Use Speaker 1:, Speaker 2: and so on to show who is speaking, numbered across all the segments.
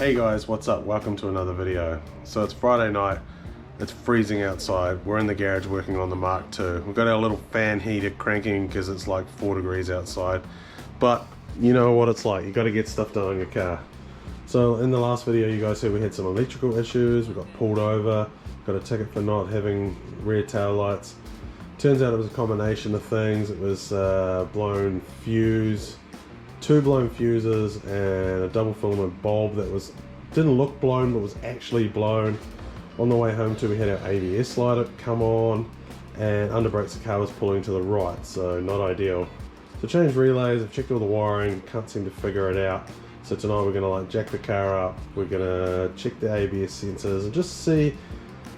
Speaker 1: Hey guys, what's up? Welcome to another video. So it's Friday night, it's freezing outside, we're in the garage working on the Mark II. We've got our little fan heater cranking because it's like 4 degrees outside, but you know what it's like, you got to get stuff done on your car. So in the last video you guys said we had some electrical issues, we got pulled over, got a ticket for not having rear tail lights. Turns out it was a combination of things. It was blown fuse, 2 blown fuses and a double filament bulb that didn't look blown but was actually blown. On the way home too, we had our ABS light come on, and under brakes the car was pulling to the right, so not ideal. So changed relays, I've checked all the wiring, can't seem to figure it out. So tonight we're gonna jack the car up, we're gonna check the ABS sensors and just see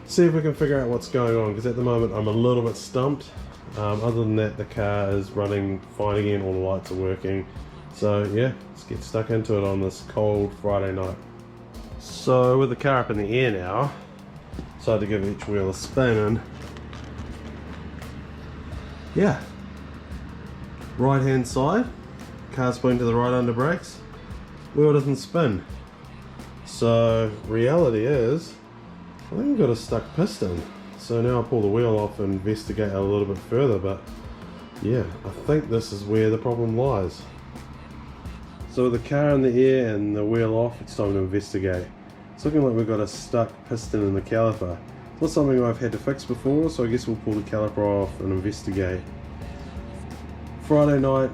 Speaker 1: if we can figure out what's going on, because at the moment I'm a little bit stumped. Other than that, the car is running fine again, all the lights are working. So yeah, let's get stuck into it on this cold Friday night. So with the car up in the air now, decided to give each wheel a spin, and yeah, right hand side, car's pulling to the right under brakes, wheel doesn't spin. So reality is, I think we've got a stuck piston. So now I'll pull the wheel off and investigate a little bit further, but yeah, I think this is where the problem lies. So with the car in the air and the wheel off, it's time to investigate. It's looking like we've got a stuck piston in the caliper. It's not something I've had to fix before, so I guess we'll pull the caliper off and investigate. Friday night,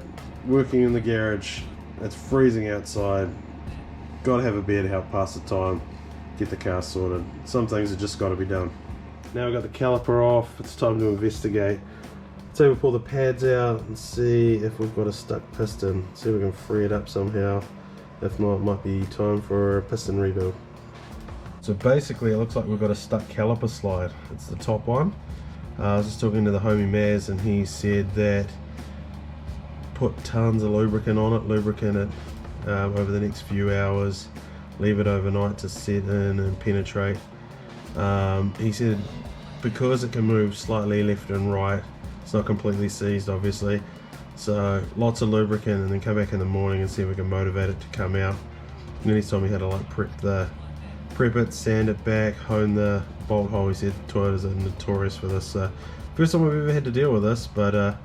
Speaker 1: working in the garage, it's freezing outside. Gotta have a beer to help pass the time, get the car sorted. Some things have just got to be done. Now we've got the caliper off, it's time to investigate. So we'll pull the pads out and see if we've got a stuck piston, see if we can free it up somehow. If not, it might be time for a piston rebuild. So basically it looks like we've got a stuck caliper slide. It's the top one. I was just talking to the homie Maz and he said that put tons of lubricant on it, lubricant it over the next few hours, leave it overnight to set in and penetrate. He said because it can move slightly left and right, it's not completely seized obviously, so lots of lubricant, and then come back in the morning and see if we can motivate it to come out. And then he told me how to prep it, sand it back, hone the bolt hole. He said Toyotas are notorious for this. First time we've ever had to deal with this, but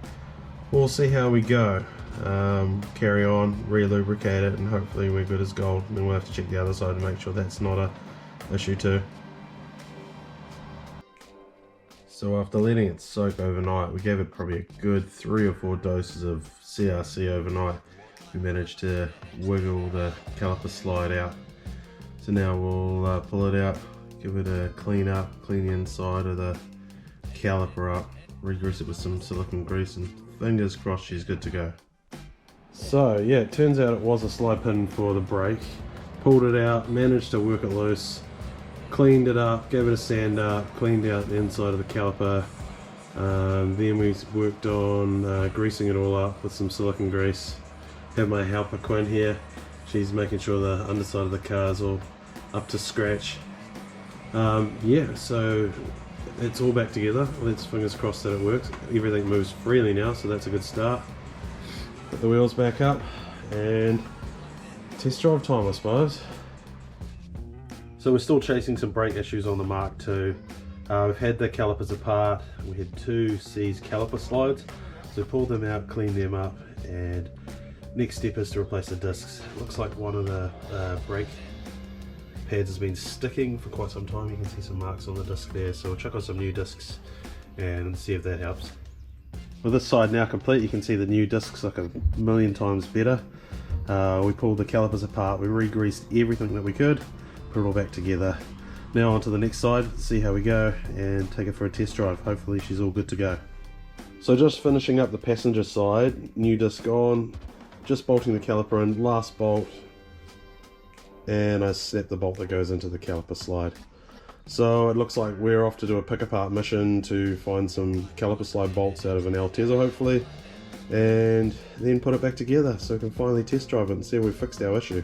Speaker 1: we'll see how we go. Carry on, re-lubricate it, and hopefully we're good as gold. And then we'll have to check the other side to make sure that's not a issue too. So after letting it soak overnight, we gave it probably a good 3 or 4 doses of CRC overnight. We managed to wiggle the caliper slide out. So now we'll pull it out, give it a clean up, clean the inside of the caliper up, re-grease it with some silicone grease, and fingers crossed she's good to go. So yeah, it turns out it was a slide pin for the brake. Pulled it out, managed to work it loose, cleaned it up, gave it a sand up, cleaned out the inside of the caliper. Then we worked on greasing it all up with some silicone grease. Have my helper Quinn here. She's making sure the underside of the car is all up to scratch. Yeah, so it's all back together. Let's fingers crossed that it works. Everything moves freely now, so that's a good start. Put the wheels back up and test drive time, I suppose. So we're still chasing some brake issues on the Mark II. We've had the calipers apart. We had 2 seized caliper slides. So we pulled them out, cleaned them up, and next step is to replace the discs. It looks like one of the brake pads has been sticking for quite some time. You can see some marks on the disc there. So we'll chuck on some new discs and see if that helps. With this side now complete, you can see the new discs look a million times better. We pulled the calipers apart, we re-greased everything that we could, put it all back together. Now on to the next side, see how we go and take it for a test drive. Hopefully she's all good to go. So just finishing up the passenger side, new disc on, just bolting the caliper in, last bolt, and I set the bolt that goes into the caliper slide. So it looks like we're off to do a pick apart mission to find some caliper slide bolts out of an Altezza hopefully, and then put it back together so we can finally test drive it and see if we fixed our issue.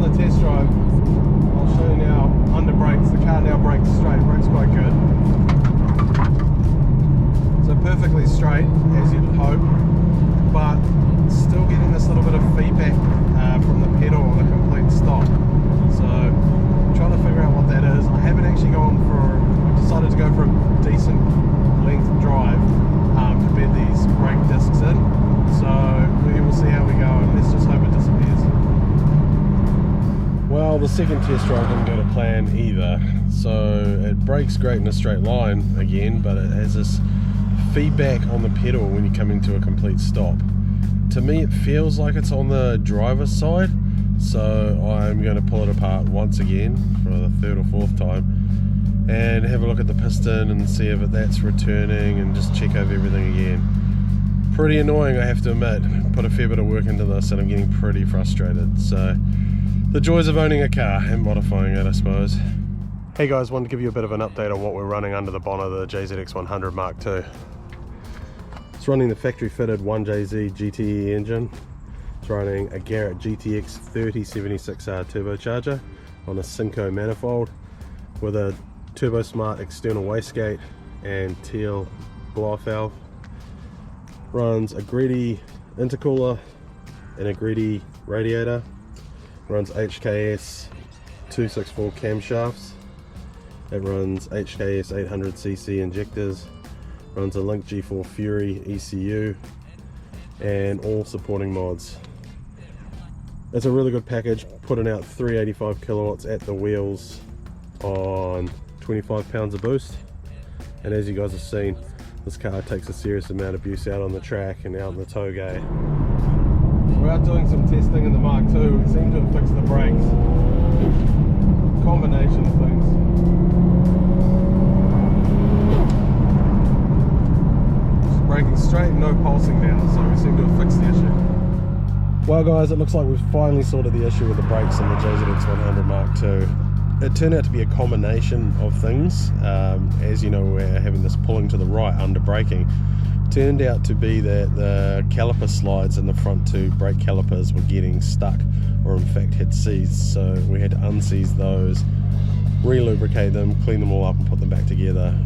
Speaker 1: The test drive, I'll show you now under brakes. The car now brakes straight, brakes quite good. So perfectly straight as you'd hope. but still getting this little bit of feedback from the pedal on a complete stop. So I'm trying to figure out what that is. I haven't actually decided to go for a decent length drive to bed these brake discs in. So we will see how we go, and let's just hope it disappears. Well, the second test drive didn't go to plan either. So it brakes great in a straight line again, but it has this feedback on the pedal when you come into a complete stop. To me it feels like it's on the driver's side, so I'm going to pull it apart once again for the third or fourth time and have a look at the piston and see if that's returning and just check over everything again. Pretty annoying, I have to admit. Put a fair bit of work into this and I'm getting pretty frustrated. So the joys of owning a car and modifying it, I suppose. Hey guys, wanted to give you a bit of an update on what we're running under the bonnet of the JZX110 Mark II. It's running the factory fitted 1JZ GTE engine. It's running a Garrett GTX 3076R turbocharger on a Synco manifold with a Turbo Smart external wastegate and teal blow-off valve. Runs a Greedy intercooler and a Greedy radiator. Runs HKS 264 camshafts. It runs HKS 800cc injectors. Runs a Link G4 Fury ECU and all supporting mods. It's a really good package, putting out 385 kilowatts at the wheels on 25 pounds of boost. And as you guys have seen, this car takes a serious amount of abuse out on the track and out in the tow gate. We're out doing some testing in the Mark II. We seem to have fixed the brakes. Combination of things. Just braking straight, no pulsing now, so we seem to have fixed the issue. Well guys, it looks like we've finally sorted the issue with the brakes on the JZX110 Mark II. It turned out to be a combination of things. As you know, we're having this pulling to the right under braking. Turned out to be that the caliper slides in the front two brake calipers were getting stuck, or in fact had seized, so we had to unseize those, re-lubricate them, clean them all up and put them back together.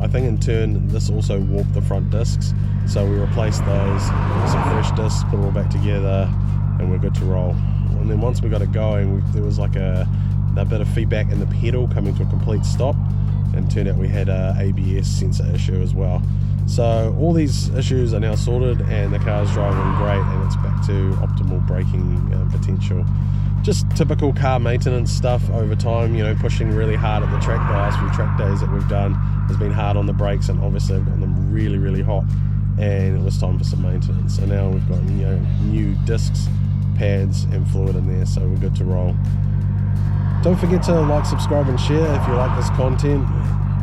Speaker 1: I think in turn this also warped the front discs, so we replaced those with some fresh discs, put it all back together, and we're good to roll. And then once we got it going, there was like a bit of feedback in the pedal coming to a complete stop, and turned out we had a ABS sensor issue as well. So all these issues are now sorted and the car's driving great and it's back to optimal braking potential. Just typical car maintenance stuff over time, you know, pushing really hard at the track. The last few track days that we've done has been hard on the brakes, and obviously I've gotten them really, really hot, and it was time for some maintenance. So now we've got, you know, new discs, pads and fluid in there, so we're good to roll. Don't forget to like, subscribe and share if you like this content.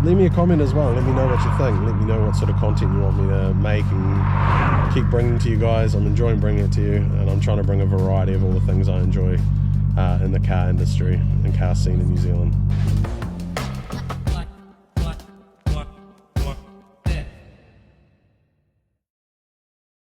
Speaker 1: Leave me a comment as well, let me know what you think. Let me know what sort of content you want me to make and keep bringing to you guys. I'm enjoying bringing it to you, and I'm trying to bring a variety of all the things I enjoy in the car industry and car scene in New Zealand.